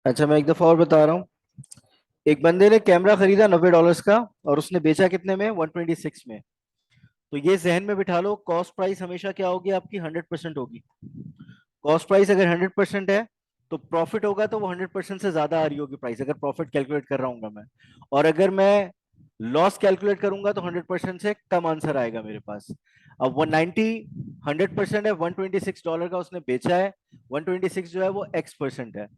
अच्छा, मैं एक दफा और बता रहा हूँ। एक बंदे ने कैमरा खरीदा $90 का, और उसने बेचा कितने में? 126 में। तो ये जहन में बिठा लो, कॉस्ट प्राइस हमेशा क्या होगी आपकी? 100% होगी। कॉस्ट प्राइस अगर 100% है, तो प्रॉफिट होगा तो वो 100% से ज्यादा आ रही होगी प्राइस, अगर प्रॉफिट कैलकुलेट कर रहा हूँ मैं। और अगर मैं लॉस कैलकुलेट करूंगा तो 100% से कम आंसर आएगा मेरे पास। अब 190 100% है, $126 का उसने बेचा है। 126 जो है वो X% है।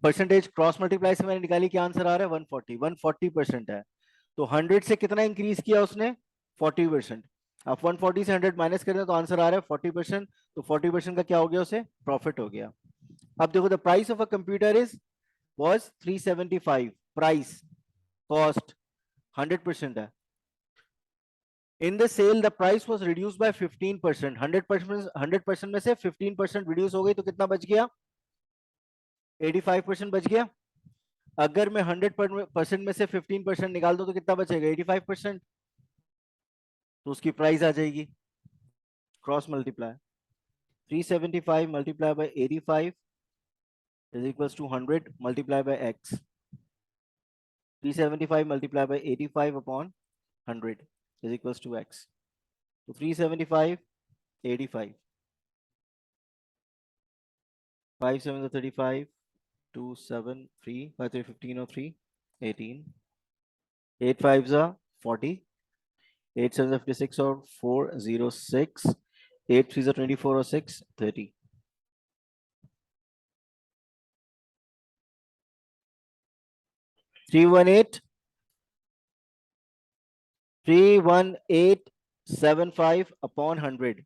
परसेंटेज क्रॉस मल्टीप्लाई से मैंने निकाली, क्या आंसर आ रहा है? 140। 140% है। तो 100 से कितना इंक्रीज किया उसने? 40%। आप 140 से 100 माइनस कर दें तो आंसर आ रहा है 40%। तो 40% का क्या हो गया? उसे प्रॉफिट हो गया। अब देखो, the price of a computer is was 375। Price, cost 100% है। In the sale the price was reduce by 15%। 100% में से 15% रिड्यूस हो गई तो कितना बच गया? 85% बच गया। अगर मैं 100% में से 15% निकाल दूं तो कितना बचेगा? 85%। तो उसकी प्राइस आ जाएगी। Cross multiply, 375 multiplied by 85 is equals to 100 multiplied by x. 375 multiplied by 85 upon 100 is equals to x. So 375, 85. 5 7 is 35, 2 7 3, 5 3 15 or 3, 18. 8 5 are 40, 8 7 is 56 or 4 0 6, 8 3 is 24 or 6 30. 318 31875 upon 100।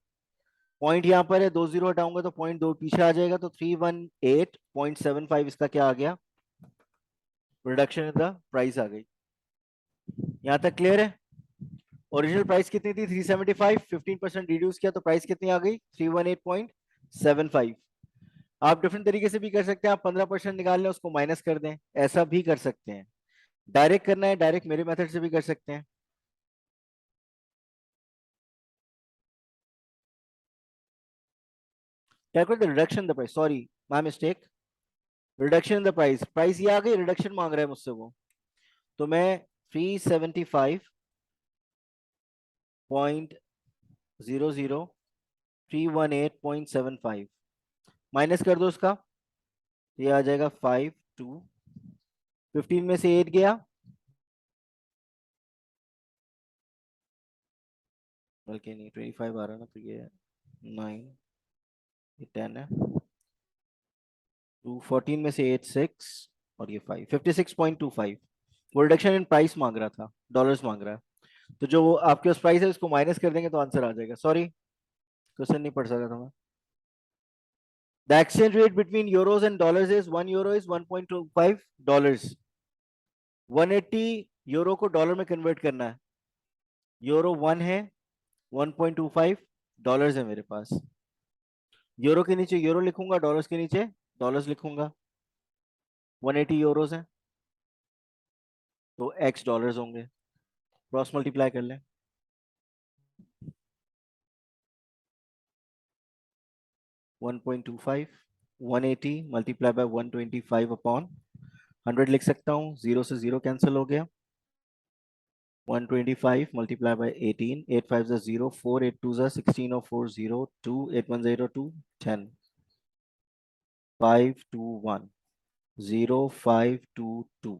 Point यहाँ पर है, 20 हटाऊंगा तो पॉइंट 2 पीछे आ जाएगा, तो 318.75 इसका क्या आ गया? रिडक्शन इन द प्राइस आ गई। यहाँ तक क्लियर है? ओरिजिनल प्राइस कितनी थी? 375। 15% रिड्यूस किया तो प्राइस कितनी आ गई? 318.75। आप डिफरेंट तरीके से भी कर सकते हैं, आप 15% निकाल लें उसको माइनस कर दें, ऐसा भी कर सकते हैं। डायरेक्ट करना है, डायरेक्ट मेरे मेथड से भी कर सकते हैं। Calculate the reduction in the price, sorry my mistake. Reduction in the price, price ये आ गई, रिडक्शन मांग रहा है मुझसे वो। तो मैं 375.00318.75 माइनस कर दो उसका, ये आ जाएगा 52। 15 में से 8 गया, बल्कि नहीं 25 आ रहा ना, तो ये 9, ये 10 है। 2 14 में से 8 6, और ये 5, 56.25। वो रिडक्शन इन प्राइस मांग रहा था, डॉलर्स मांग रहा है। तो जो आपके पास प्राइस है उसको माइनस कर देंगे तो आंसर आ जाएगा। सॉरी, क्वेश्चन नहीं पढ़ सका था मैं। The exchange rate between euros and dollars is 1 euro is $1.25। 180 euro को डॉलर में कन्वर्ट करना है। यूरो 1 है, 1.25 डॉलर्स है मेरे पास। यूरो के नीचे यूरो लिखूंगा, डॉलर्स के नीचे डॉलर्स लिखूंगा। 180 यूरोस है तो एक्स डॉलर्स होंगे। क्रॉस मल्टीप्लाई कर लें। 1.25, 180 मल्टीप्लाई बाय 125 अपॉन 100 लिख सकता हूँ, जीरो से जीरो कैंसिल हो गया। 125 multiplied by 18, 8 5 is 0, 4 8 2 is 16 or 4 0, 2 8 1 0 2, 10, 5 2 1, 0 5 2 2,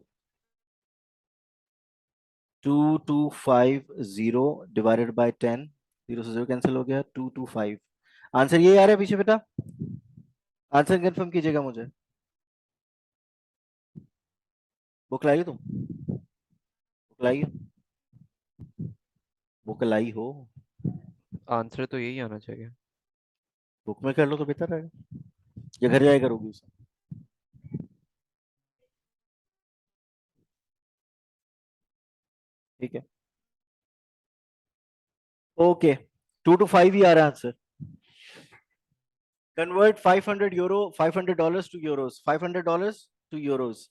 2 2 5 0 divided by 10, 0 से 0 कैंसिल हो गया, 2 2 5। आंसर ये आ रहा है पीछे बेटा? आंसर कंफर्म कीजिएगा मुझे। बुक लाई हो तुम? बुक लाई हो? बुक लाई हो? आंसर तो यही आना चाहिए। बुक में कर लो तो बेहतर रहेगा, या घर जाए करोगी उसे? ठीक है, ओके। 2 to 5 ही आ रहा है answer. Convert 500 euro, $500 to euros, $500 to euros.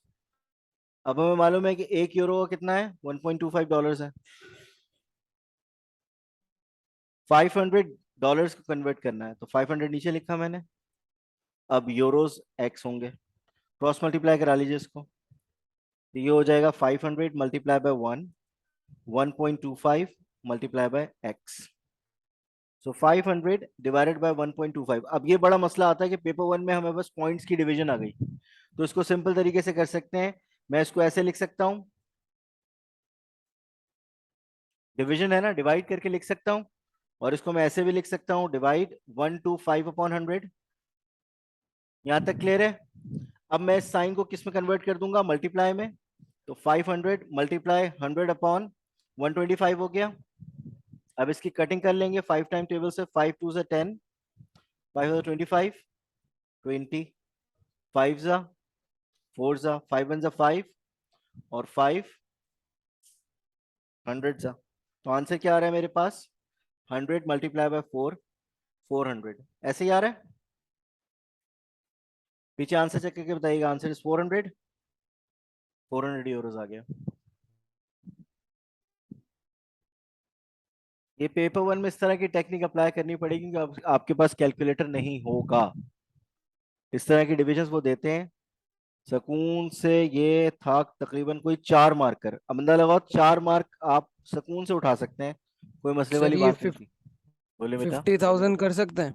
अब हमें मालूम है कि 1 यूरो का कितना है? $1.25 है। $500 को कन्वर्ट करना है, तो 500 नीचे लिखा मैंने। अब यूरोस एक्स होंगे, क्रॉस मल्टीप्लाई करा लीजिए इसको, तो ये हो जाएगा 500 multiply by 1.25 multiply by x। So 500 divided by 1.25। अब ये बड़ा मसला आता है कि पेपर वन में हमें बस पॉइंट्स की डिवीजन आ गई, तो इसको सिंपल तरीके से कर सकते हैं। मैं इसको ऐसे लिख सकता हूं, डिवीजन है ना, डिवाइड करके लिख सकता हूं, और इसको मैं ऐसे भी लिख सकता हूं, डिवाइड 125/100। यहां तक क्लियर है? अब मैं इस साइन को किस में कन्वर्ट कर दूंगा, मल्टीप्लाई में। तो 500 मल्टीप्लाई 100/125 हो गया। अब इसकी कटिंग कर लेंगे 5 टाइम टेबल से, 5 2 से 10, 5 25, 20, 5 जा 4 जा 5 1 जा 5, और 5 100 जा। तो आंसर क्या आ रहा है मेरे पास, 100 मल्टीप्लाई बाय 4, 400। ऐसे ही आ रहा है? पीछे आंसर चेक करके बताइएगा। आंसर इज 400, 400 यूरोज आ गया। ये पेपर वन में इस तरह की टेक्निक अप्लाई करनी पड़ेगी कि आपके पास कैलकुलेटर नहीं होगा। इस तरह की डिविजन्स वो देते हैं। सुकून से ये था तकरीबन कोई 4 मार्कर, अब अंदाजा लगाओ 4 मार्क आप सुकून से उठा सकते हैं, कोई मसले सर वाली ये बात नहीं थी। बोले बेटा। 50,000 कर सकते हैं?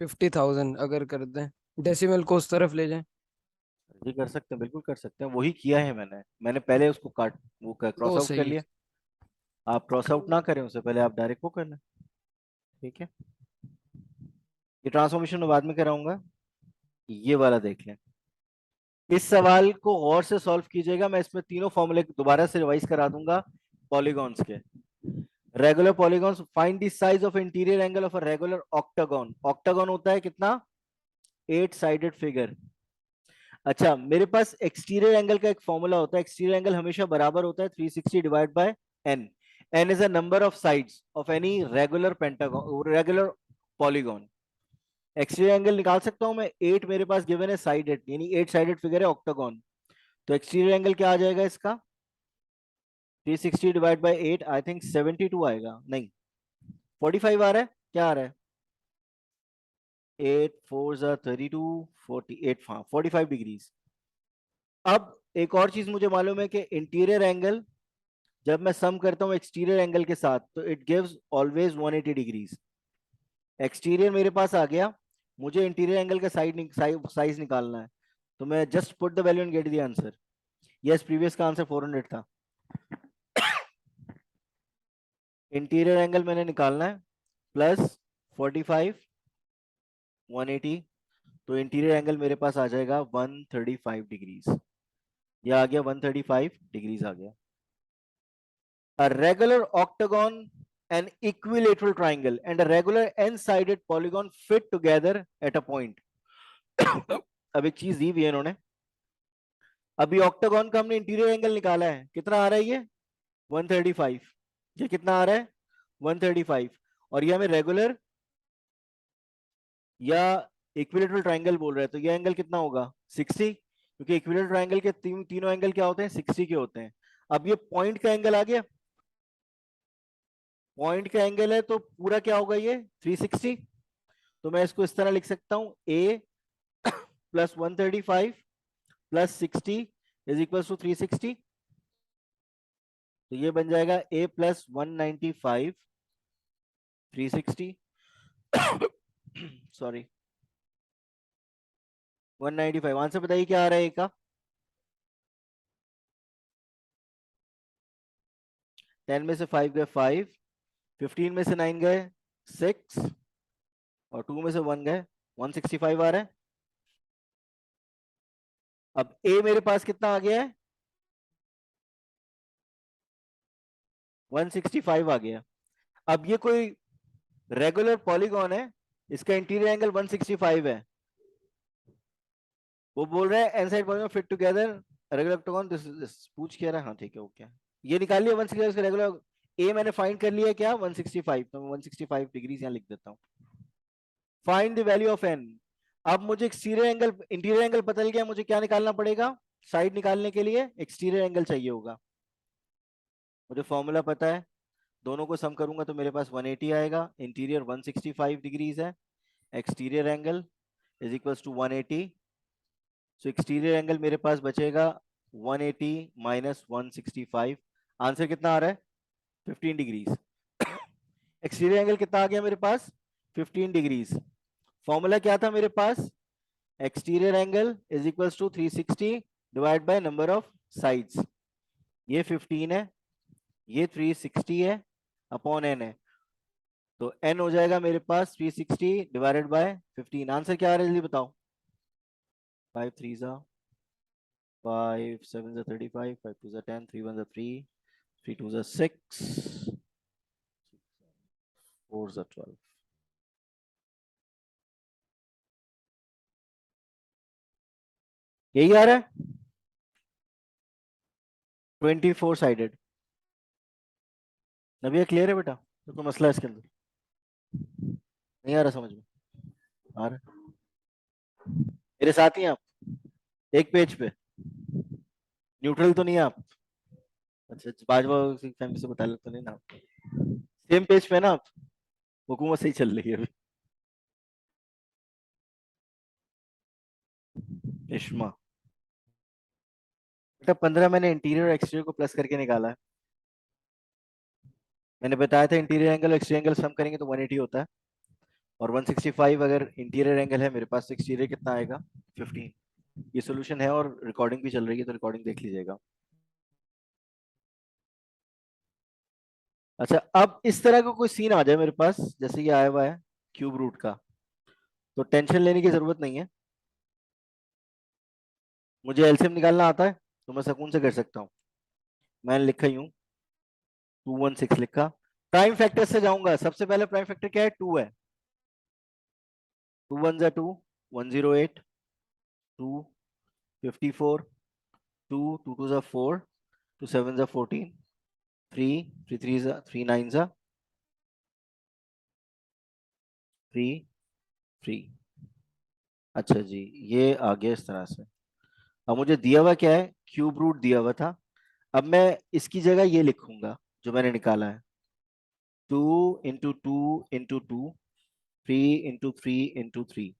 50,000 अगर कर दें, डेसिमल को उस तरफ ले जाएं। जी कर सकते हैं, बिल्कुल कर सकते हैं, वही किया है मैंने। मैंने पहले उसको काट वो क्रॉस वो आउट कर सही है। लिया। आप क्रॉस आउट ना करें उससे पहले आप डायरेक्ट वो कर लें। ठीक है, ये ट्रांसफॉर्मेशन में बाद में कराऊंगा। ये वाला देख लें, इस सवाल को गौर से सॉल्व कीजिएगा। मैं इसमें तीनों फॉर्मूले दोबारा से रिवाइज करा दूंगा पॉलीगॉन्स के। Regular polygons, find the size of interior angle of a regular octagon. Octagon होता है कितना, 8 साइडेड फिगर। अच्छा, मेरे पास एक्सटीरियर एंगल का एक फॉर्मूला होता है। एक्सटीरियर एंगल हमेशा बराबर होता है 360 divide by n. N is a number of sides of any regular pentagon, regular polygon. Exterior angle निकाल सकता हूं मैं, 8 मेरे पास गिवन है साइडेड, यानी 8 साइडेड फिगर है ऑक्टागन। तो एक्सटीरियर एंगल क्या आ जाएगा इसका, 360 डिवाइड बाय 8, आई थिंक 72 आएगा, नहीं 45 आ रहा है, क्या आ रहा है, 8 4 32, 48, हाँ 45 डिग्रीज। अब एक और चीज मुझे मालूम है कि इंटीरियर एंगल जब मैं सम करता हूं एक्सटीरियर एंगल के साथ तो it gives always 180 degrees. Exterior मेरे पास आ गया, मुझे इंटीरियर एंगल का साइज निकालना है। तो मैं just put the value and get the answer. Yes, previous का आंसर 400 था। इंटीरियर एंगल मैंने निकालना है, प्लस 45 180, तो इंटीरियर एंगल मेरे पास आ जाएगा 135 डिग्रीज। यह आ गया 135 डिग्रीज आ गया। A regular octagon, an equilateral triangle and a regular n-sided polygon fit together at a point। अब एक चीज दी हुई है इन्होंने, अभी ऑक्टागन का हमने इंटीरियर एंगल निकाला है, कितना आ रहा है ये 135। ये कितना आ रहा है 135, और ये हमें रेगुलर या इक्विलेटरल ट्राइंगल बोल रहा है, तो ये एंगल कितना होगा 60, क्योंकि इक्विलेटरल ट्राइंगल के तीनों एंगल क्या होते हैं 60 के होते हैं। अब ये पॉइंट का एंगल आ गया, पॉइंट का एंगल है तो पूरा क्या होगा ये 360। तो मैं इसको इस तरह लिख सकता हूं, a plus 135 plus 60 is equal to 360। तो ये बन जाएगा a प्लस 195 360 सॉरी 195। आंसर बताइए क्या आ रहा है a का, 10 में से 5 गए 5, 15 में से 9 गए 6, और 2 में से 1 गए 165 आ रहा है। अब a मेरे पास कितना आ गया है 165 आ गया। अब ये कोई रेगुलर पॉलीगॉन है, इसका इंटीरियर एंगल 165 है। वो बोल रहा है n side polygon fit together regular octagon, this पूछ क्या रहा है, हाँ ठीक है ओके। ये निकाल लिया 165 इसका रेगुलर, ए मैंने फाइंड कर लिया क्या 165, तो मैं 165 डिग्री यहाँ लिख देता हूँ। Find the value of n. अब मुझे एक्सटीरियर एंगल इंटीरियर एंगल पता चल गया, मुझे क्या निकालना पड़ेगा, साइड निकालने के लिए एक्सटीरियर एंगल चाहिए होगा। मुझे फॉर्मूला पता है, दोनों को सम करूंगा तो मेरे पास 180 आएगा, इंटीरियर 165 डिग्रीज है, exterior angle is equals to 180 so exterior angle मेरे पास बचेगा 180 माइनस 165। आंसर कितना आ रहा है? 15 डिग्रीज। एक्सटीरियर एंगल कितना आ गया मेरे पास? 15 डिग्रीज। फॉर्मूला क्या था मेरे पास? Exterior angle is equals to 360 divide by number of sides. ये 15 है, ये 360 है, अपॉन n है। तो n हो जाएगा मेरे पास 360 डिवाइडेड बाय 15। आंसर क्या आ रहा है जल्दी बताओ। 5 3 जा 5 7 जा 35, 5 2 जा 10, 3 1 जा 3, 3 2 जा 6, 4 जा 12। यही आ रहा है 24 साइडेड। नबी क्लियर है बेटा? तो कोई मसला है इसके अंदर? नहीं आ रहा समझ में? आ रहा है? मेरे साथ ही हैं आप एक पेज पे? न्यूट्रल तो नहीं है आप? अच्छा भाजपा फैमिली से बता लेते नहीं ना आप? सेम पेज पे ना आप? हुकूमत सही चल रही है अभी। इश्मा बेटा 15 मैंने इंटीरियर और एक्सटीरियर को प्लस करके निकाला है। मैंने बताया था इंटीरियर एंगल और एक्सटीरियर एंगल सम करेंगे तो 180 होता है, और 165 अगर इंटीरियर एंगल है मेरे पास, एक्सटीरियर कितना आएगा? 15। ये सोल्यूशन है और रिकॉर्डिंग भी चल रही है, तो रिकॉर्डिंग देख लीजिएगा। अच्छा अब इस तरह का कोई सीन आ जाए मेरे पास, जैसे ये आया हुआ है क्यूब रूट का, तो टेंशन लेने की जरूरत नहीं है। मुझे एलसीएम निकालना आता है तो मैं सुकून से कर सकता हूँ। मैंने लिखा ही हूँ 216 लिखा। प्राइम फैक्टर से जाऊंगा, सबसे पहले प्राइम फैक्टर क्या है? 2 है। 2 1 जा 2, 108, 2 54, 2 2 2 जा 4, 2 7 जा 14, 3 3 3 जा 3 9 जा 3 3। अच्छा जी, ये आ गया इस तरह से। अब मुझे दिया हुआ क्या है? क्यूब रूट दिया हुआ था। अब मैं इसकी जगह ये लिखूंगा जो मैंने निकाला है, 2 × 2 × 2, 3 × 3 × 3।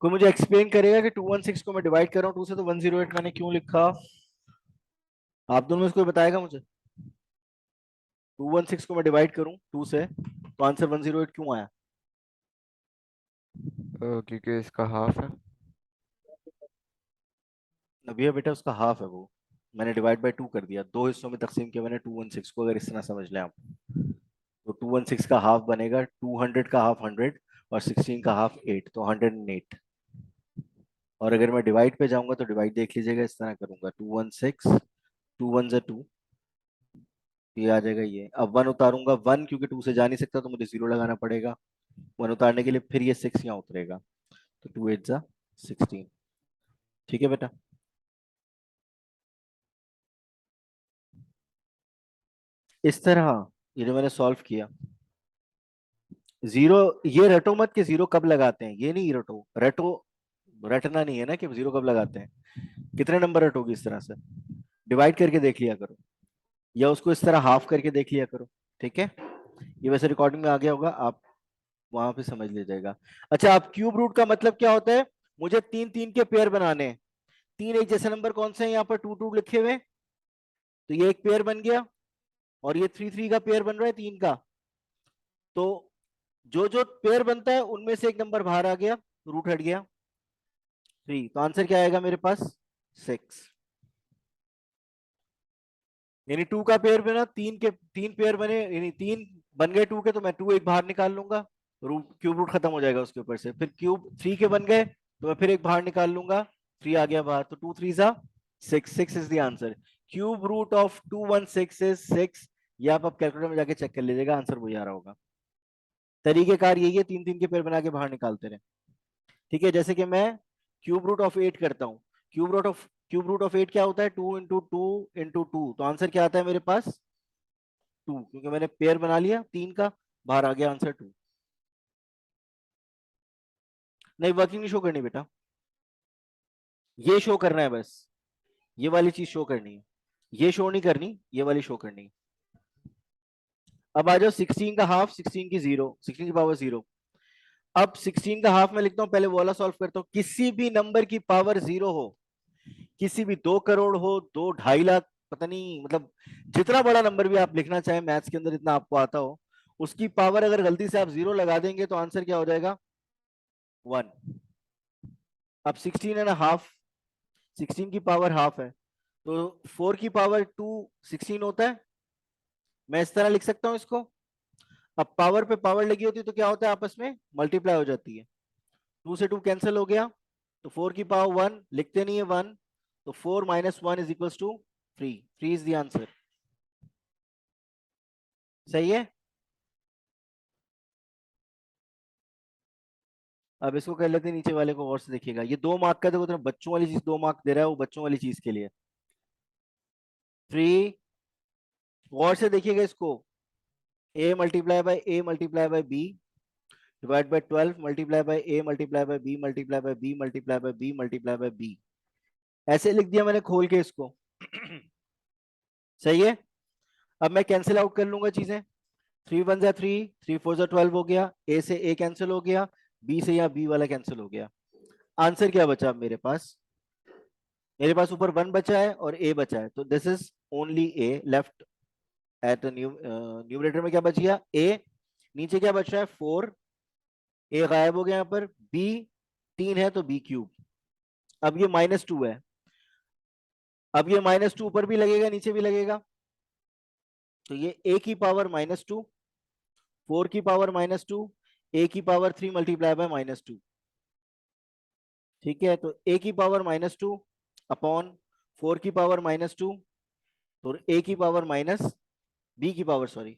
कोई मुझे एक्सप्लेन करेगा कि 216 को मैं डिवाइड कर रहा हूँ 2 से, तो 108 मैंने क्यों लिखा? आप दोनों में से कोई बताएगा मुझे? 216 को मैं डिवाइड करूं 2 से तो आंसर 108 क्यों आया? क्योंकि इसका हाफ है। नबिया बेटा उसका हाफ है वो। मैंने डिवाइड बाय 2 कर दिया, दो हिस्सों में तकसीम किया मैंने 216 को, अगर इस तरह समझ लें आप। तो 216 का हाफ बनेगा 200 का हाफ 100, और 16 का हाफ 8, तो 108। और अगर मैं डिवाइड पे जाऊंगा तो डिवाइड देख लीजिएगा, इस तरह करूंगा 216, 2 1 जा 2, ये आ जाएगा ये। अब 1 उतारूंगा 1, क्योंकि 2 से जा नहीं सकता तो मुझे 0 लगाना पड़ेगा 1 उतारने के लिए, फिर ये 6 यहाँ उतरेगा, तो 2 8 जा 16। ठीक है बेटा? इस तरह ये जो मैंने सॉल्व किया, जीरो, ये रटो मत कि जीरो कब लगाते हैं, ये नहीं रटो, रटो रटना नहीं है ना कि जीरो कब लगाते हैं। कितने नंबर रटोगे इस तरह से? डिवाइड करके देख लिया करो, या उसको इस तरह हाफ करके देख लिया करो। ठीक है? ये वैसे रिकॉर्डिंग में आ गया होगा, आप वहां पे समझ लीजिएगा। अच्छा, अब क्यूब रूट का मतलब क्या होता है? मुझे 3 3 के पेयर बनाने हैं। 3 एक जैसे नंबर कौन से हैं यहाँ पर? 2 2 लिखे हुए, तो ये एक पेयर बन गया, और ये 3 3 का पेयर बन रहा है 3 का। तो जो जो पेयर बनता है उनमें से एक नंबर बाहर आ गया, रूट हट गया 3, तो आंसर क्या आएगा मेरे पास? 6। यानी 2 का पेयर बना, 3 के 3 पेयर बने, यानी 3 बन गए 2 के, तो मैं 2 एक बाहर निकाल लूंगा, रूट क्यूब रूट खत्म हो जाएगा उसके ऊपर से। फिर क्यूब 3 के बन गए तो मैं फिर एक बाहर निकाल लूंगा, 3 आ गया बाहर, तो 2 3 जा 6, 6 is the answer. Cube root of 216 is 6। ये आप अब कैलकुलेटर में जाके चेक कर लीजिएगा, आंसर वही आ रहा होगा। तरीकेकार यही है, 3 3 के पेयर बना के बाहर निकालते रहे। ठीक है? जैसे कि मैं क्यूब रूट ऑफ 8 करता हूँ, क्यूब रूट ऑफ 8 क्या होता है? 2 × 2 × 2, तो आंसर क्या आता है मेरे पास? 2, क्योंकि मैंने पेयर बना लिया 3 का, बाहर आ गया आंसर 2। नहीं, वर्किंग नहीं शो करनी बेटा, ये शो करना है बस। ये वाली चीज शो करनी है, ये शो नहीं करनी, ये वाली शो करनी है। अब आ जाओ 16 का हाफ, 16 की जीरो, 16 की पावर जीरो। अब 16 का हाफ में लिखता हूं, पहले वो वाला सॉल्व करता हूं। किसी भी नंबर की पावर जीरो हो, किसी भी 2 करोड़ हो, 2 2.5 लाख, पता नहीं, मतलब जितना बड़ा नंबर भी आप लिखना चाहें मैथ्स के अंदर, इतना आपको आता हो, उसकी पावर अगर गलती से आप जीरो लगा देंगे तो आंसर क्या हो जाएगा? 1। अब 16 1/2, 16 की पावर हाफ है, तो 4 की पावर 2 16 होता है। मैं इस तरह लिख सकता हूं इसको। अब पावर पे पावर लगी होती है तो क्या होता है, आपस में मल्टीप्लाई हो जाती है। 2 से 2 कैंसिल हो गया, तो 4 की पावर 1 लिखते नहीं है 1, तो 4 - 1 is equal to 3। 3 is the answer. सही है। अब इसको कर लेते हैं, नीचे वाले को और से देखिएगा। ये 2 मार्क का, देखो बच्चों वाली चीज 2 मार्क दे रहा है, वो बच्चों वाली चीज के लिए 3। और से देखिएगा इसको, a multiply by a multiply by b divide by 12 multiply by a multiply by b multiply by b multiply by b multiply by b। ऐसे लिख दिया मैंने खोल के इसको। सही है। अब मैं कैंसिल आउट कर लूंगा चीजें। 3 1 जा 3, 3 4 जा 12 हो गया, a से a कैंसिल हो गया, b से यहाँ b वाला कैंसिल हो गया। आंसर क्या बचा अब मेरे पास? मेरे पास ऊपर 1 बचा है और a बचा है, तो this is only a left eight numerator में। क्या बच गया? a। नीचे क्या बच रहा है? 4। a गायब हो गया, यहाँ पर b 3 है तो b क्यूब। अब ये -2 है, अब ये -2 ऊपर भी लगेगा नीचे भी लगेगा, तो ये a की पावर -2, 4 की पावर -2, a की पावर 3 मल्टीप्लाई बाय -2। ठीक है, तो a की पावर -2 अपॉन 4 की पावर -2, तो a की पावर माइनस b की पावर, सॉरी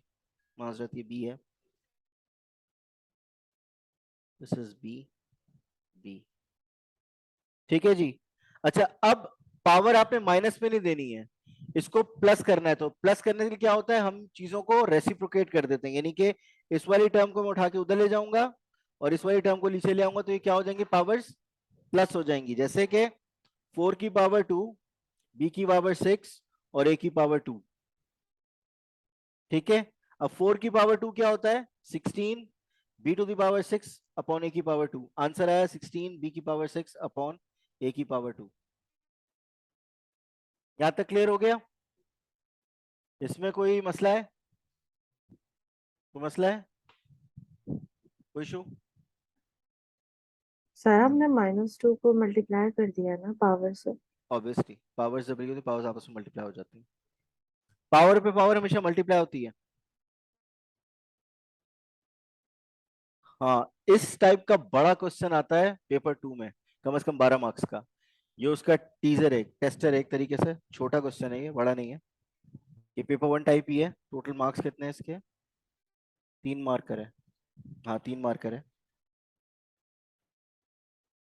माजरत ये b है, दिस इज b। ठीक है जी। अच्छा, अब पावर आपने माइनस में नहीं देनी है, इसको प्लस करना है। तो प्लस करने के लिए क्या होता है, हम चीजों को रेसिप्रोकेट कर देते हैं, यानी कि इस वाली टर्म को मैं उठा के उधर ले जाऊंगा और इस वाली टर्म को नीचे ले आऊंगा, तो ये क्या हो जाएंगे, पावर्स प्लस हो जाएंगी। जैसे कि 4 की पावर 2, b की पावर 6 और a की पावर 2। ठीक है। अब 4 की पावर 2 क्या होता है? 16 b to the power 6 upon a की पावर 2। आंसर आया 16 b की पावर 6 अपॉन a की पावर 2। यहां तक क्लियर हो गया? इसमें कोई मसला है? कोई मसला है? कोई इशू? सर हमने -2 को मल्टीप्लाई कर दिया ना पावर से। ऑब्वियसली पावर जब बड़ी होती है, पावर्स आपस में मल्टीप्लाई हो जाती है। पावर पे पावर हमेशा मल्टीप्लाई होती है। हाँ, इस टाइप का बड़ा क्वेश्चन आता है पेपर 2 में, कम से कम 12 मार्क्स का। ये उसका टीजर है, टेस्टर है, एक तरीके से छोटा क्वेश्चन है, ये बड़ा नहीं है। ये पेपर 1 टाइप ही है। टोटल मार्क्स कितने हैं इसके? 3 मार्कर है। हाँ, 3 मार्कर है।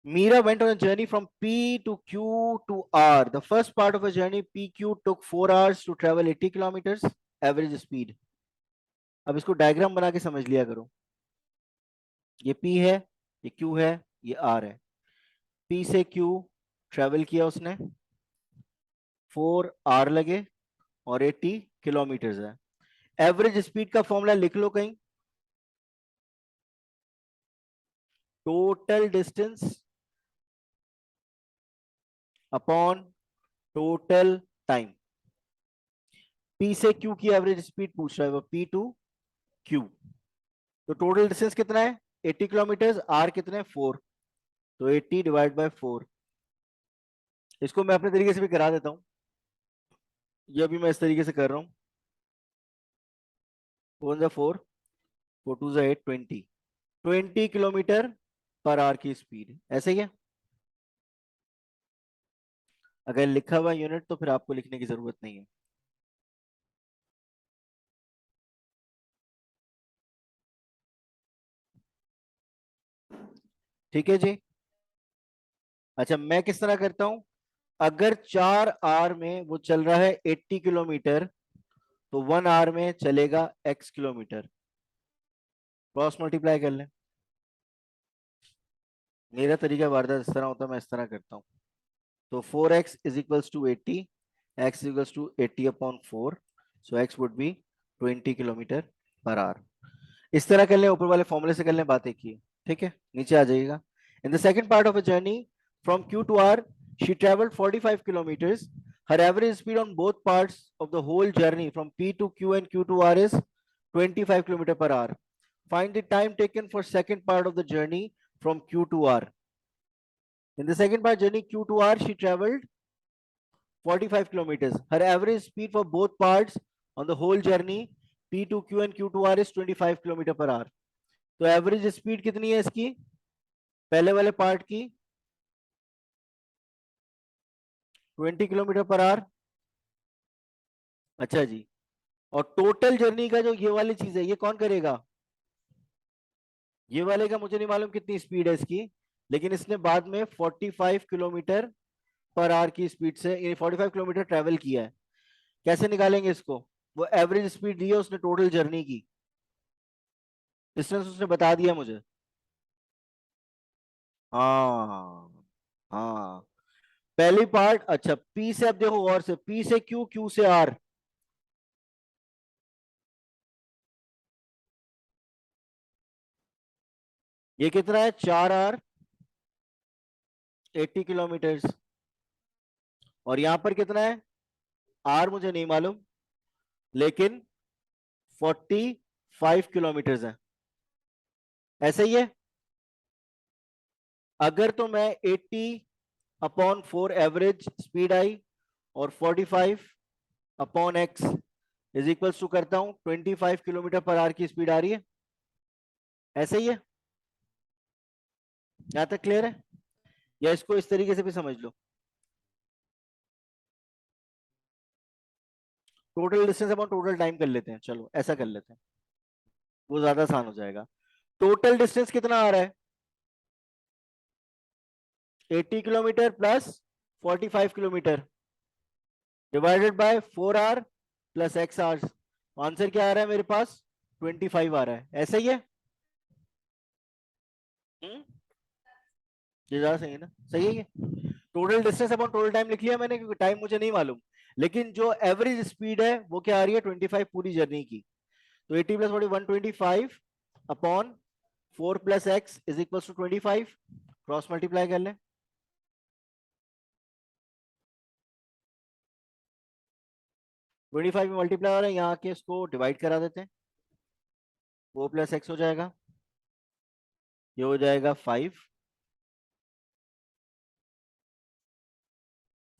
Mira went on a journey from P to Q to R. The first part of a journey PQ took 4 hours to travel 80 kilometers average speed. अब इसको diagram बना के समझ लिया करो। ये P है, ये Q है, ये R है। P से Q ट्रेवल किया उसने, 4 आर लगे और 80 किलोमीटर्स है। एवरेज स्पीड का फॉर्मूला लिख लो कहीं। Total distance upon total time. P से Q की एवरेज स्पीड पूछ रहा है वो, P टू Q। तो टोटल डिस्टेंस कितना है? 80 किलोमीटर। आर कितने? 4। तो 80 डिवाइड बाय 4। इसको मैं अपने तरीके से भी करा देता हूं, ये अभी मैं इस तरीके से कर रहा हूं। 4 जा 4, 4 2 जा 8, 20 किलोमीटर पर आवर की स्पीड, ऐसे ही है। अगर लिखा हुआ यूनिट तो फिर आपको लिखने की जरूरत नहीं है। ठीक है जी। अच्छा, मैं किस तरह करता हूं, अगर 4 आवर में वो चल रहा है 80 किलोमीटर, तो 1 आवर में चलेगा x किलोमीटर। क्रॉस मल्टीप्लाई कर लें। मेरा तरीका वारदात इस तरह होता है, मैं इस तरह करता हूँ। तो 4x is equals to 80, x equals to 80 upon 4, so x would be 20 kilometre per hour. इस तरह कर लें, ऊपर वाले फॉर्मूले से कर लें, बात एक ही है। ठीक है, नीचे आ जाइएगा। In the second part of a journey from Q to R, she traveled 45 kilometers. Her average speed on both parts of the whole journey from P to Q and Q to R is 25 kilometer per hour. Find the time taken for second part of the journey from Q to R. In the second part journey Q to R, she traveled 45 kilometers. Her average speed for both parts on the whole journey P to Q and Q to R is 25 kilometer per hour. तो average speed कितनी है इसकी, पहले वाले part की 20 kilometre per our. अच्छा जी, और total journey का जो ये वाली चीज है, ये कौन करेगा? ये वाले का मुझे नहीं मालूम कितनी स्पीड है इसकी, लेकिन इसने बाद में 45 किलोमीटर पर आवर की स्पीड से 45 किलोमीटर ट्रेवल किया है। कैसे निकालेंगे इसको? वो एवरेज स्पीड दी है उसने टोटल जर्नी की, डिस्टेंस उसने बता दिया मुझे। हाँ हाँ, पहली पार्ट, अच्छा P से, अब देखो गौर से, P से Q, Q से R, ये कितना है? 4 आवर 80 किलोमीटर। और यहां पर कितना है? R मुझे नहीं मालूम, लेकिन 45 किलोमीटर है। ऐसा ही है। अगर तो मैं 80 अपॉन 4 एवरेज स्पीड आई और 45 upon x is equals to करता हूं 25 किलोमीटर पर आवर की स्पीड आ रही है। ऐसा ही है, यहां तक क्लियर है? या इसको इस तरीके से भी समझ लो, total distance upon total time कर लेते हैं। चलो ऐसा कर लेते हैं, वो ज्यादा आसान हो जाएगा। टोटल डिस्टेंस कितना आ रहा है? 80 kilometre plus 45 kilometre divided by 4 hour plus x hours. Answer क्या आ रहा है मेरे पास? 25 आ रहा है। ऐसा ही है? ये ज्यादा सही है ना? सही है ये। Total distance upon total time लिख लिया मैंने, क्योंकि टाइम मुझे नहीं मालूम, लेकिन जो एवरेज स्पीड है वो क्या आ रही है? 25 पूरी जर्नी की। तो 80 plus 40 125 upon 4 plus x is equal to 25। Cross multiply कर लें, 25 में मल्टीप्लाई हो रहा है, यहाँ के इसको डिवाइड करा देते हैं। 4 प्लस एक्स हो जाएगा, ये हो जाएगा 5,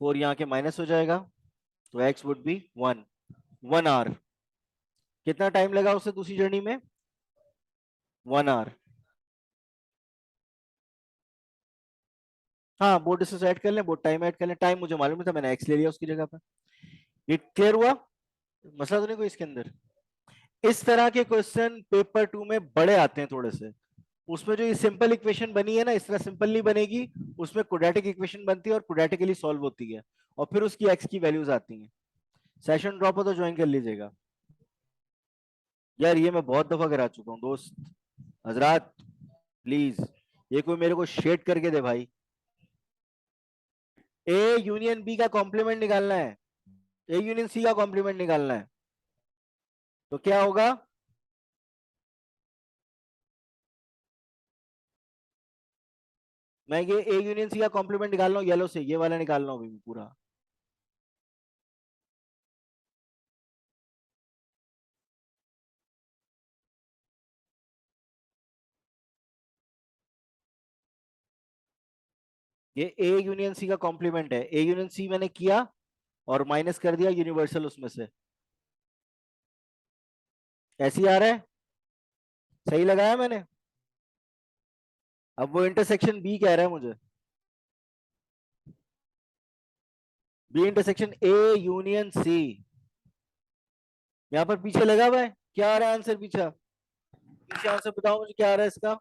4 यहाँ के माइनस हो जाएगा, तो x वुड बी 1 आवर। कितना टाइम लगा उसे दूसरी जर्नी में? 1 आवर। हाँ, बोर्ड डिस्टेंस ऐड कर लें, बोर्ड टाइम ऐड कर लें। टाइम मुझे मालूम नहीं था, मैंने x ले लिया उसकी जगह पर। ये क्लियर हुआ? मसला तो नहीं कोई इसके अंदर? इस तरह के क्वेश्चन पेपर 2 में बड़े आते हैं थोड़े से। उसमें जो ये सिंपल इक्वेशन बनी है ना, इस तरह सिंपल नहीं बनेगी, उसमें क्वाड्रेटिक इक्वेशन बनती है और क्वाड्रेटिकली सॉल्व होती है, और फिर उसकी x की वैल्यूज आती हैं। सेशन ड्रॉप हो तो ज्वाइन कर लीजिएगा यार, ये मैं बहुत दफा करा चुका हूँ दोस्त हजरात, प्लीज ये कोई मेरे को शेड करके दे भाई। ए यूनियन बी का कॉम्प्लीमेंट निकालना है, ए यूनियन सी का कॉम्प्लीमेंट निकालना है, तो क्या होगा? मैं ये ए यूनियन सी का कॉम्प्लीमेंट निकाल रहा हूँ येलो से, ये वाला निकाल रहा हूँ अभी पूरा। ये ए यूनियन सी का कॉम्प्लीमेंट है, ए यूनियन सी मैंने किया और माइनस कर दिया यूनिवर्सल उसमें से। ऐसे ही आ रहा है? सही लगाया मैंने? अब वो इंटरसेक्शन बी कह रहा है मुझे, B intersection A union C. यहाँ पर पीछे लगा हुआ है, क्या आ रहा है आंसर? पीछे पीछे आंसर बताओ मुझे, क्या आ रहा है इसका?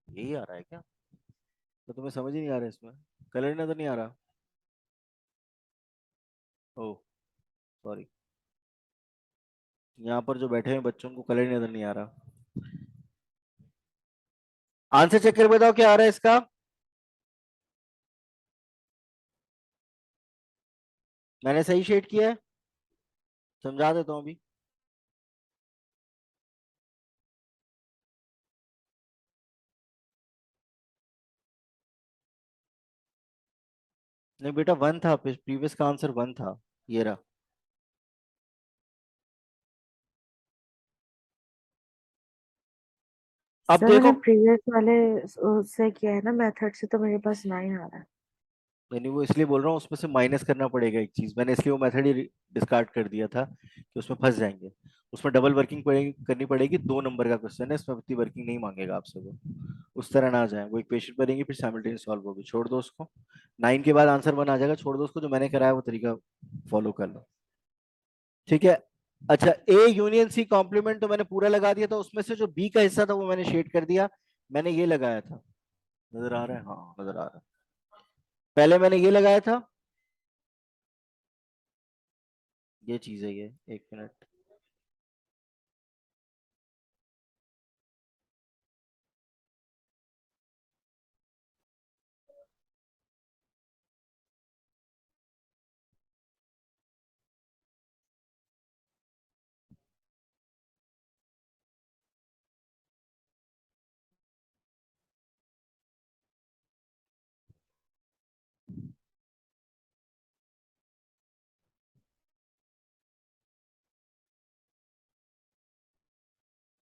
यही आ रहा है क्या? तो तुम्हें समझ ही नहीं आ रहा है, इसमें कलर नजर नहीं आ रहा? ओ सॉरी, यहाँ पर जो बैठे हैं बच्चों को कलर नजर नहीं आ रहा। आंसर चेक कर बताओ क्या आ रहा है इसका? मैंने सही शेड किया है, समझा देता हूँ अभी। नहीं बेटा 1 था, प्रीवियस का आंसर 1 था, ये रहा। अब सर देखो, मैंने प्रीवियस वाले उससे किया है ना मेथड से, तो मेरे पास 9 आ रहा है। यानी वो इसलिए बोल रहा हूँ उसमें से माइनस करना पड़ेगा एक चीज, मैंने इसलिए वो मेथड ही डिस्कार्ड कर दिया था कि उसमें फंस जाएंगे। उसमें डबल वर्किंग पड़ेगी, करनी पड़ेगी, 2 नंबर का क्वेश्चन है, इसमें इतनी वर्किंग नहीं मांगेगा आपसे वो। उस तरह ना आ जाए, वो इक्वेशन भरेंगे फिर साइमल्टेनियस सॉल्व होगी, छोड़ दो उसको। 9 के बाद आंसर 1 आ जाएगा, छोड़ दो उसको, जो मैंने कराया वो तरीका फॉलो कर लो। ठीक है। अच्छा, ए यूनियन सी कॉम्प्लीमेंट तो मैंने पूरा लगा दिया था, उसमें से जो बी का हिस्सा था वो मैंने शेड कर दिया। मैंने ये लगाया था, नजर आ रहा है, हाँ नजर आ रहा है। पहले मैंने ये लगाया था, ये चीज है ये, 1 मिनट।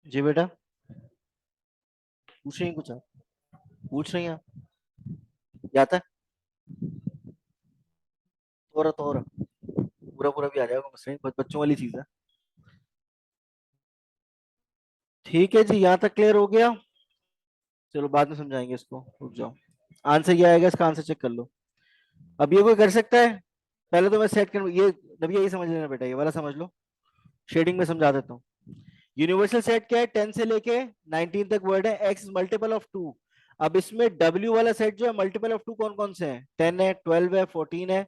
जी बेटा, पूछ रही हैं कुछ आप, पूछ रही हैं आप, क्या आता है? थोड़ा थोड़ा, पूरा पूरा भी आ जाएगा, मसला नहीं, बच्चों वाली चीज है। ठीक है जी, यहाँ तक क्लियर हो गया। चलो बाद में समझाएंगे इसको, रुक जाओ। आंसर क्या आएगा इसका, आंसर चेक कर लो। अब ये कोई कर सकता है? पहले तो मैं सेट कर, ये नभी यही समझ लेना बेटा, ये वाला समझ लो, शेडिंग में समझा देता हूँ। यूनिवर्सल सेट क्या है, 10 से लेके 19 तक वर्ड है, एक्स मल्टीपल ऑफ 2। अब इसमें डब्ल्यू वाला सेट जो है, मल्टीपल ऑफ 2 कौन कौन से हैं? 10 है, 12 है, 14 है,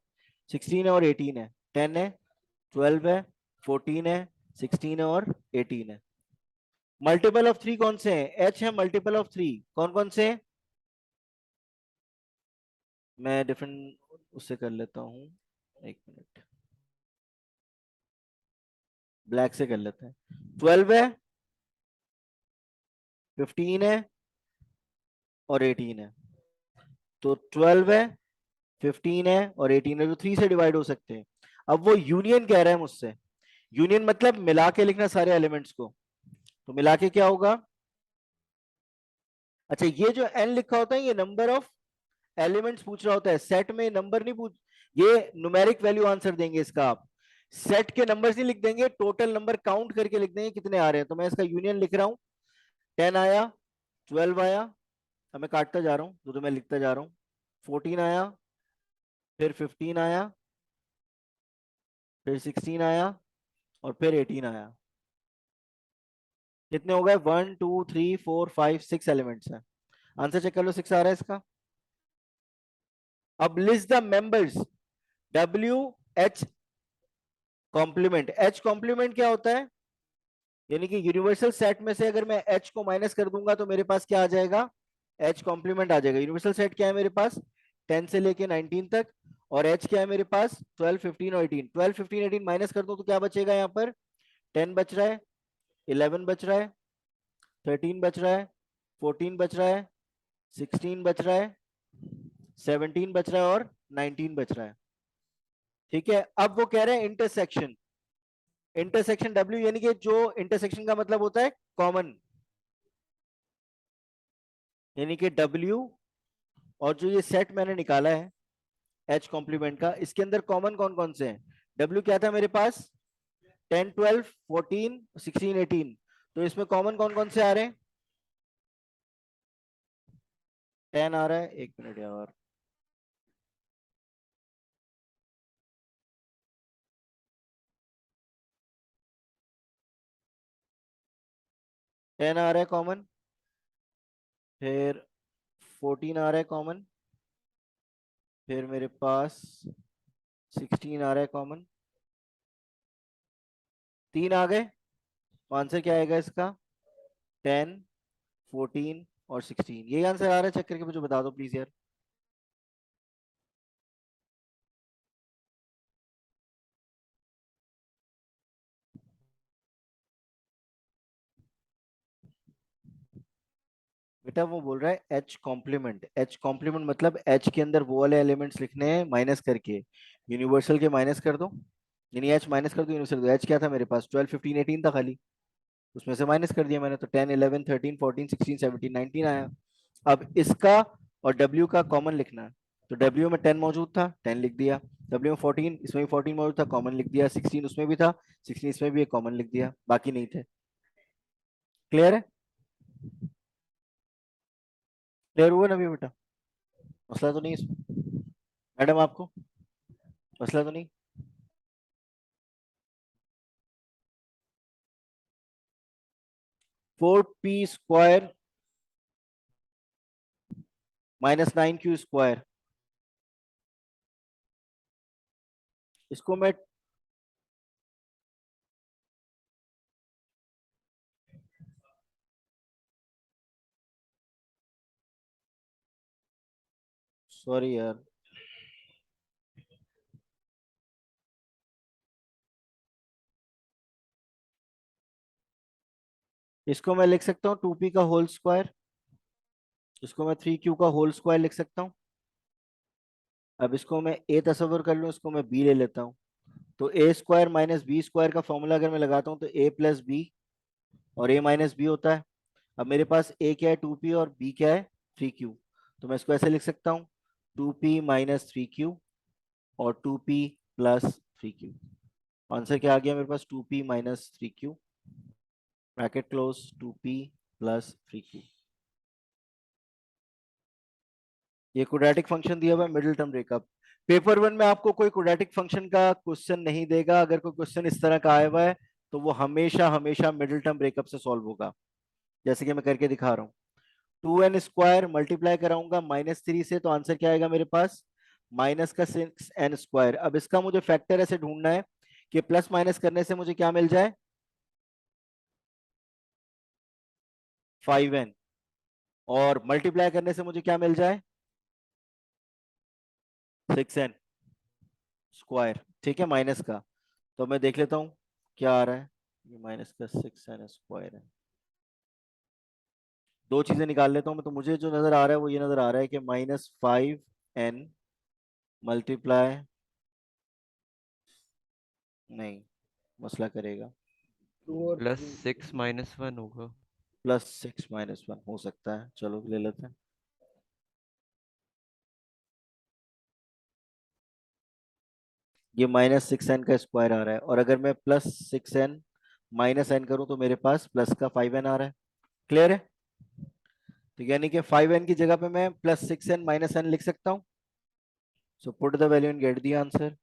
16 है और 18 है। 10 है, 12 है, 14 है, 16 है और 18 है। मल्टीपल ऑफ 3 कौन से हैं? एच है मल्टीपल ऑफ 3, कौन कौन से हैं? मैं डिफरेंट उससे कर लेता हूँ, 1 मिनट, ब्लैक से कर लेते हैं। 12 है, 15 है और 18 है। तो 12 है, 15 है और 18 है, जो 3 से डिवाइड हो सकते हैं। अब वो यूनियन कह रहा है मुझसे, यूनियन मतलब मिला के लिखना सारे एलिमेंट्स को। तो मिला के क्या होगा? अच्छा, ये जो n लिखा होता है ये नंबर ऑफ एलिमेंट्स पूछ रहा होता है, सेट में नंबर नहीं पूछ, ये न्यूमेरिक वैल्यू आंसर देंगे इसका आप। सेट के नंबर्स नहीं लिख देंगे, टोटल नंबर काउंट करके लिख देंगे कितने आ रहे हैं। तो मैं इसका यूनियन लिख रहा हूं, 10 आया, 12 आया, अब मैं काटता जा रहा हूं तो मैं लिखता जा रहा हूं, 14 आया, फिर 15 आया, फिर 16 आया और फिर 18 आया। कितने हो गए? 1 2 3 4 5 6 एलिमेंट्स है। आंसर चेक कर लो, 6 आ रहा है इसका। अब list the members, W H complement. H complement क्या होता है? यानी कि यूनिवर्सल सेट में से अगर मैं एच को माइनस कर दूंगा तो मेरे पास क्या आ जाएगा? एच कॉम्प्लीमेंट आ जाएगा। यूनिवर्सल सेट क्या है मेरे पास? 10 से लेके 19 तक। और एच क्या है मेरे पास? 12 15 और 18। 12 15 18 माइनस कर दो तो क्या बचेगा यहाँ पर? 10 बच रहा है, 11 बच रहा है, 13 बच रहा है, 14 बच रहा है, 16 बच रहा है, 17 बच रहा है और 19 बच रहा है। ठीक है, अब वो कह रहे हैं इंटरसेक्शन। इंटरसेक्शन डब्ल्यू, यानी कि जो इंटरसेक्शन का मतलब होता है कॉमन, यानी कि डब्ल्यू और जो ये सेट मैंने निकाला है एच कॉम्प्लीमेंट का, इसके अंदर कॉमन कौन कौन से हैं? डब्ल्यू क्या था मेरे पास? 10 12 14 16 18। तो इसमें कॉमन कौन कौन से आ रहे हैं? 10 आ रहा है, 1 मिनट यार, 10 आ रहा है कॉमन, फिर 14 आ रहा है कॉमन, फिर मेरे पास 16 आ रहा है कॉमन। 3 आ गए, तो आंसर क्या आएगा इसका? 10 14 और 16, यही आंसर आ रहा है? चेक करके मुझे बता दो प्लीज यार। बेटा वो बोल रहा है एच कॉम्प्लीमेंट। एच कॉम्प्लीमेंट मतलब एच के अंदर वो वाले एलिमेंट्स लिखने हैं माइनस करके, यूनिवर्सल के माइनस कर दो, यानी एच माइनस कर दो यूनिवर्सल दो। एच क्या था मेरे पास, 12 15 18 था खाली, उसमें से माइनस कर दिया मैंने, तो 10 11 13 14 16 17 19 आया। अब इसका और W का कॉमन लिखना है, तो W में 10 मौजूद था, 10 लिख दिया। W में 14, इसमें भी 14 मौजूद था, कॉमन लिख दिया। 16 उसमें भी था, 16 इसमें भी एक कॉमन लिख दिया, बाकी नहीं थे। क्लियर है? क्लियर हुआ ना अभी बेटा? मसला तो नहीं इसमें मैडम आपको? मसला तो नहीं? 4p² माइनस 9q², इसको मैं सॉरी यार, इसको मैं लिख सकता हूँ 2p का होल स्क्वायर, इसको मैं 3q का होल स्क्वायर लिख सकता हूँ। अब इसको मैं a तस्वर कर लूँ, इसको मैं b ले लेता हूँ। तो a² माइनस b² का फॉर्मूला अगर मैं लगाता हूँ तो a प्लस बी और a माइनस बी होता है। अब मेरे पास a क्या है 2p और b क्या है 3q, तो मैं इसको ऐसे लिख सकता हूँ 2p माइनस 3q और 2p प्लस 3q। आंसर क्या आ गया मेरे पास, 2p minus 3q, bracket close, 2p plus 3q। ये क्वाड्रेटिक फंक्शन दिया हुआ है, मिडिल टर्म ब्रेकअप। पेपर 1 में आपको कोई क्वाड्रेटिक फंक्शन का क्वेश्चन नहीं देगा, अगर कोई क्वेश्चन इस तरह का आया हुआ है तो वो हमेशा हमेशा मिडिल टर्म ब्रेकअप से सॉल्व होगा, जैसे कि मैं करके दिखा रहा हूँ। 2n² मल्टीप्लाई कराऊंगा -3 से, तो आंसर क्या आएगा मेरे पास, माइनस का 6n²। अब इसका मुझे फैक्टर ऐसे ढूंढना है कि प्लस माइनस करने से मुझे क्या मिल जाए, 5n, और मल्टीप्लाई करने से मुझे क्या मिल जाए, 6n²। ठीक है, माइनस का। तो मैं देख लेता हूं क्या आ रहा है, ये माइनस का 6n² है। दो चीजें निकाल लेता हूं मैं, तो मुझे जो नजर आ रहा है वो ये नजर आ रहा है कि -5n मल्टीप्लाई, नहीं, मसला करेगा, टू और प्लस थ्री। 6 - 1 होगा। +6 - 1 हो सकता है, चलो ले लेते हैं। ये -6n का स्क्वायर आ रहा है, और अगर मैं +6n - n करूं तो मेरे पास प्लस का 5n आ रहा है। क्लियर है? तो यानी कि 5n की जगह पे मैं +6n - n लिख सकता हूँ। So put the value and get the answer.